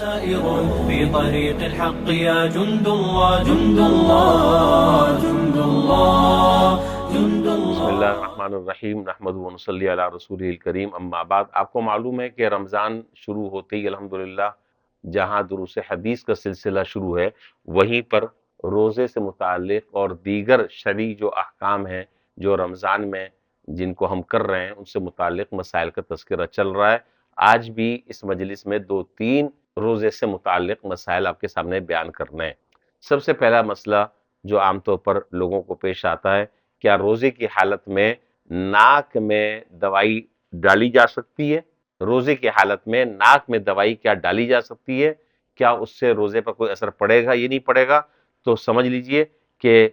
سائر في طريق الحق يا جند الله جند الله جند الله جند الله. بسم اللہ الرحمن الرحیم نحمد ونصلی علی رسولہ الکریم اما بعد. آپ کو معلوم ہے کہ رمضان شروع ہوتے ہی الحمدللہ جہاں دروس حدیث کا سلسلہ شروع ہے وہیں پر روزے سے متعلق اور دیگر شرعی جو احکام ہیں جو رمضان میں جن کو ہم کر رہے ہیں ان سے متعلق مسائل کا تذکرہ چل رہا ہے. آج بھی اس مجلس میں 2-3 روزے سے متعلق مسائل آپ کے سامنے بیان کرنے ہیں. سب سے پہلا مسئلہ جو عام طور پر لوگوں کو پیش آتا ہے، کیا روزے کی حالت میں ناک میں دوائی ڈالی جا سکتی ہے؟ روزے کی حالت میں ناک میں دوائی کیا ڈالی جا سکتی ہے؟ کیا اس سے روزے پر کوئی اثر پڑے گا یا نہیں پڑے گا؟ تو سمجھ لیجئے کہ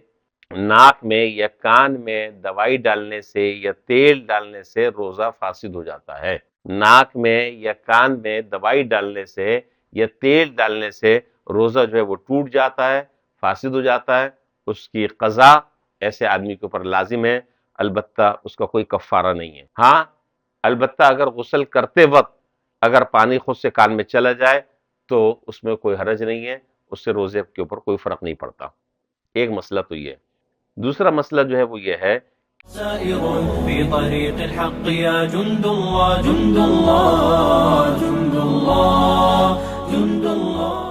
ناک میں یا کان میں دوائی ڈالنے سے یا تیل ڈالنے سے روزہ فاسد ہو جاتا ہے. ناک میں یا کان میں دوائی ڈالنے سے یا تیل ڈالنے سے روزہ جو ہے وہ ٹوٹ جاتا ہے، فاسد ہو جاتا ہے. اس کی قضا ایسے آدمی کے اوپر لازم ہے، البتہ اس کا کوئی کفارہ نہیں ہے. ہاں البتہ اگر غسل کرتے وقت اگر پانی خود سے کان میں چلا جائے تو اس میں کوئی حرج نہیں ہے، اس سے روزے کے اوپر کوئی فرق نہیں پڑتا. ایک مسئلہ تو یہ ہے. دوسرا مسئلہ جو ہے وہ یہ ہے سائر في طريق الحق يا جند الله جند الله جند الله جند الله.